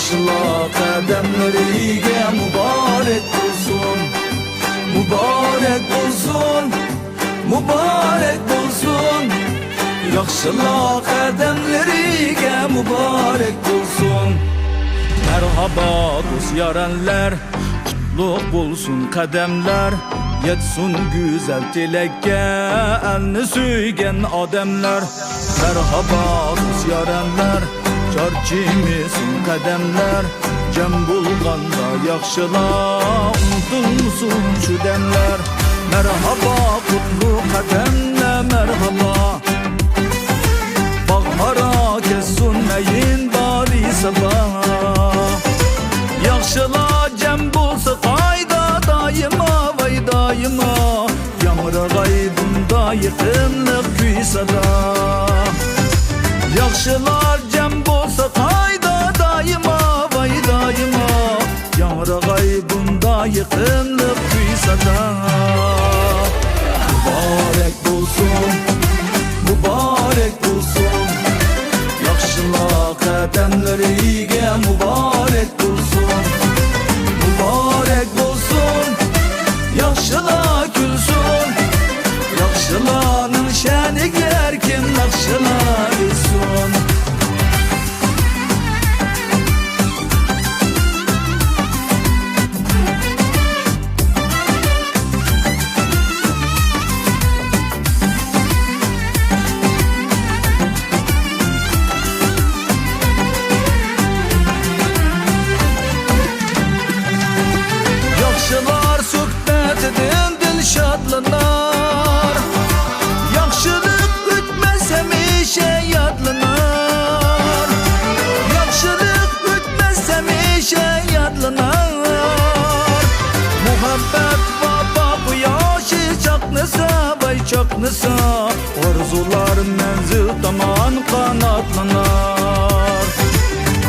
Yaxşılar qədəmləriga mübarək olsun. Mübarək olsun, mübarək olsun. Yaxşılar qədəmləriga mübarək olsun. Merhaba dost yarenler, kutluk bulsun kademler. Yetsun güzel tilekке elini süygen ademler. Merhaba dost yarenler, çarçimisin kademler. Cem bulganda yaxşılar, unutulsun şu demler. Merhaba kutlu kademle merhaba. Bahara kesunmeyin bari sabah. Yaxşılar cem bulsa qayda daima vay daima. Yamrağaydında yıkınlık küysada. Yaxşılar cem bulsa qayda daima vay daima. Yamrağaydında yıkınlık küysada. Mübarek olsun, mübarek olsun. Yaxşılar qədəmləriga mübarək olsun. Mübarək olsun, yaxşılar gülsün. Yaxşılarning şəniga hər kim naxşılar etsin. Yaxşılar söhbetinden dil şadlanar. Yaxşılık ütmez hemişe yadlanar. Yaxşılık ütmez hemişe yadlanar. Muhabbet baba bu yaşı çaknısa vay çaknısa. Arzular menzil taman kanatlanar.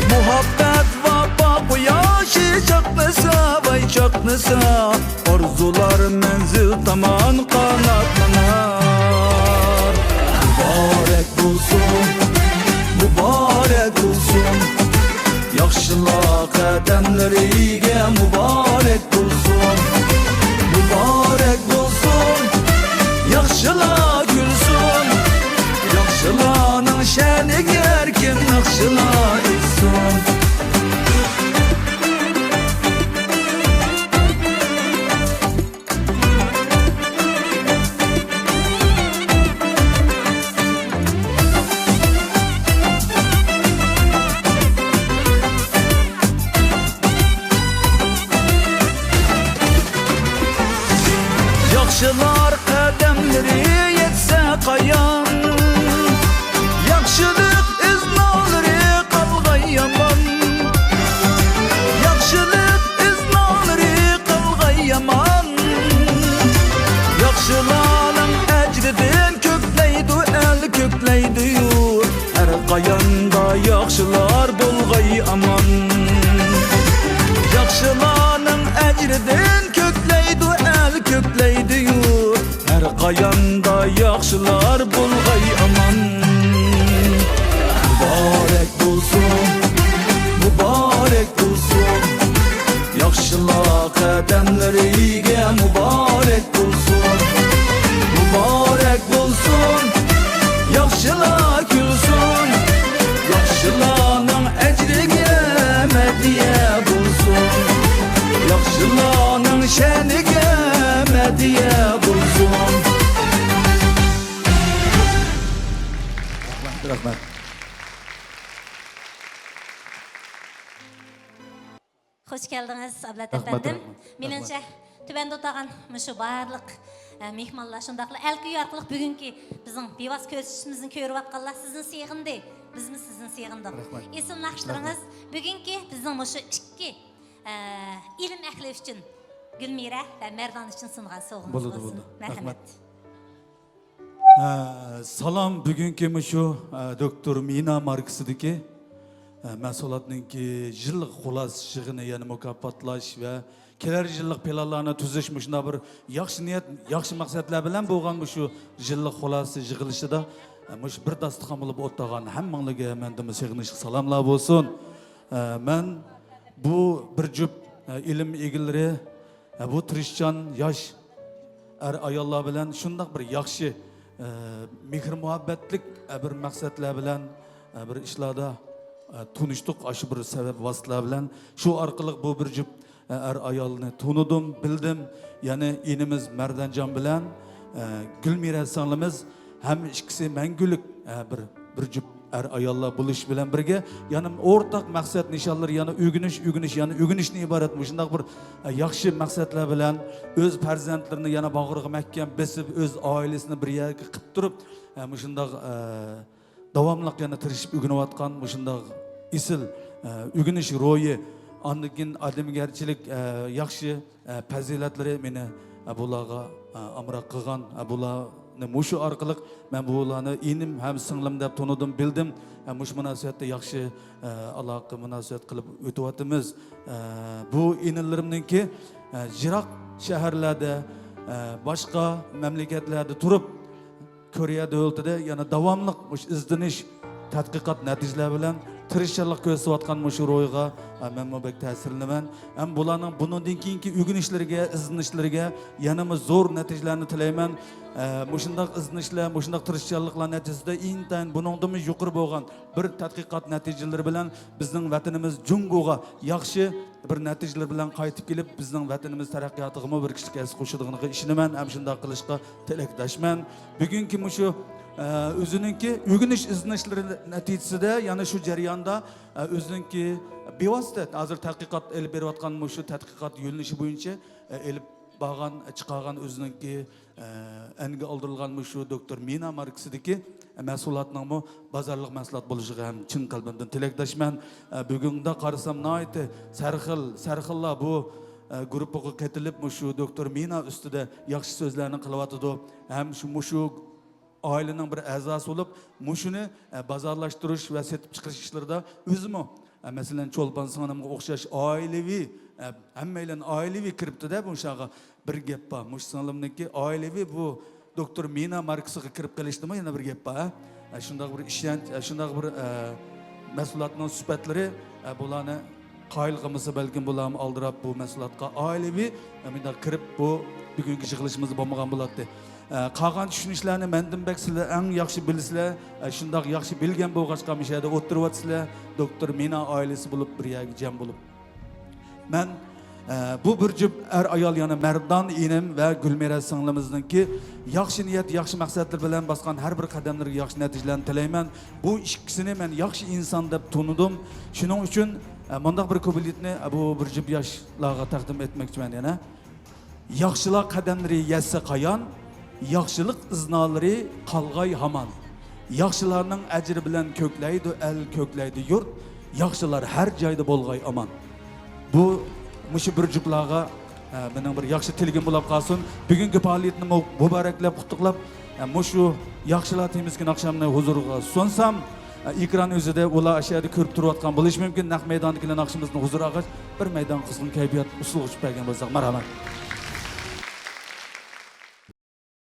Muhabbet baba bu yaşı çaknısa vay çaknısa. Arzular menzil taman kanatlanar. Mübarek olsun, mübarek olsun. Yaxşılar qədəmləriga mübarək olsun. Mübarək olsun, yaxşılar gülsün. Yaxşılarning şəniga hər kim naxşılar etsin. Yaxşılar qədəmləri yetsə qayan. Yaxşılıq iznalları qalğay yaman. Yaxşılıq iznalları qalğay yaman. Yaxşılarning əcridin kökləydi el kökləydi yur. Hər qayanda yaxşılar bolğay aman. Yaxşılarning əcridin kökləydi el kökləydi yur. Hər qayanda yaxşılar bolğay aman. Mübarək olsun, mübarək olsun. Yaxşılar qədəmləriga mübarək olsun. Mübarək olsun, yaxşılar gülsün. Yaxşılarning əcriga mədhiyə bulsun. Yaxşılarning şəniga mədhiyə bulsun. Rahmet. Hoş geldiniz Ablat efendim. Menimce tübende otağan şu barlık mehmanlar şundaklı elki arkalık bugünkü bizim bevas köşkümüzün körü vatkallar sizin seyğindi. Biz mi sizin seyğindik. İsim nakşlarınız bugünkü bizim şu iki ilim ehli için Gülmira ve Merdan için sungan soğumuz olsun. Merhamet. Salam bugünkü şu Doktor Mina markasıdaki Məsulatninki yıllık xulas şığını yani mükaffatlaş ve keler yıllık planlarını tüzüşmüş bir yaxşı niyet, yaxşı maksatlar bilen boğan şu yıllık xulas yığılışı da bir dastıqan bulup ottağan hemmanlığı mendimi seğiniş salamlar olsun. Men bu bir jup ilim egilleri, bu tirishchan yosh ayollar bilan shundoq bir yaxshi mehr muhabbatlik bir maqsadlar bilan bir ishlarda tunishdik, shu bir sabab vositalar bilan shu orqali bu bir jup ayolni tunidim, bildim. Ya'ni inimiz Mardanjon bilan Gulmira singlimiz ham ikkisi mangulik bir jup ayollar bo'lish bilan birga yana o'rtaq maqsad nishonlar yana o'g'inish yana o'g'inishdan iborat shundoq bir yaxshi maqsadlar bilan o'z farzandlarini yana bag'riga mahkam besib o'z oilasini bir yerga qilib turib shundoq davomli yana tirishib o'ginayotgan shundoq isil o'g'inish ro'yi andikin odamgarchilik yaxshi fazilatlari meni bularga amroq qilgan bularni mushu orqali men bularni inim ham singlim deb tonidim, bildim. Mush munosabatda yaxshi aloqa munosabat qilib o'tyapmiz. Bu inilarimningki jiroq shaharlarda boshqa mamlakatlarda turib Koreya davlatida yana davomli izdinish tadqiqot natijalari bilan tirishchilik ko'rsatayotgan shu ro'yga men bek ta'sirlanaman. Ham bularning bundan keyingi o'rganishlariga, izlanishlariga yanama zo'r natijalarni tilayman. Shundoq izlanishlar, shundoq tirishchiliklar natijasida intayin buningdan yuqori bo'lgan bir tadqiqot natijalari bilan bizning vatanimiz Jungoga yaxshi bir natijalar bilan qaytib kelib, bizning vatanimiz taraqqiyotiga bir kichik hissa qo'shadiganiga ishonaman. Ham shundoq qilishga tilakdoshman. Bugungi shu o'zininki o'rganish izlanishlari natijasida yana shu jarayonda o'zininki bevosita hozir tadqiqot elib berayotgan shu tadqiqot yo'linishi bo'yicha elib borgan chiqargan o'zininki anga oldirilgan shu doktor Mina markasidagi mahsulotning bozorlik mahsulot bo'lishiga ham chin qalbimdan tilakdoshman. Bugunda qarasam noiti sarxillar bu guruhga ketilib shu doktor Mina ustida yaxshi so'zlarni qilyotdi. Ham shu ailenin bir a'zosi bo'lib, mushuni bozorlashtirish va setib chiqarish ishlarida o'zimi masalan Cho'lpon singlimga o'xshash oilaviy hammalar oilaviy kiribdi-da bu shaga bir gap bor. Mush singlimniki oilaviy bu doktor Mina markasiga kirib kelishdimi yana bir gap bor. Shundoq bir ishonch, shundoq bir mahsulotning sifatlari bularni qoyil qilmasa balkim bularni oldirab bu mahsulotga oilaviy menda kirib bu bugungi yig'ilishimiz bo'lmagan bo'ladi. Qolgan tushunishlarni mendan bek sizlar eng yaxshi bilasizlar. Shundoq yaxshi bilgan bo'lg'achqa mishada o'tiryapsizlar. Doktor Mina oilasi bo'lib bir yerga jam bo'lib. Men bu bir jup ayol yana Mardan inim va Gulmira singlimizningki yaxshi niyat, yaxshi maqsadlar bilan bosgan har bir qadamlarga yaxshi natijalarni tilayman. Bu ikkisini men yaxshi inson deb tonidim. Shuning uchun bunday bir qobiliyatni bu bir jup yoshlarga taqdim etmoqchiman yana. Yaxshilar qadamlari yassa qayon, yaxshilik iznolari qalg'ay hamon. Yaxshilarning ajri bilan ko'klaydi el, ko'klaydi yurt. Yaxshilar har joyda bo'lg'ay aman. Bu mushu bir juplarga mening bir yaxshi tilgim bo'lib qolsin. Bugungi faoliyatni muboraklab, qutlab, mushu yaxshilar temizkin oqshomni huzuriga sunsam, ekran o'zida ular ashyoda ko'rib turayotgan bo'lishi mumkin. Naq maydondagilar naqshimizni huzuriga bir maydon qizg'in kayfiyat usulga chiqib kelgan bo'lsak, marhamat.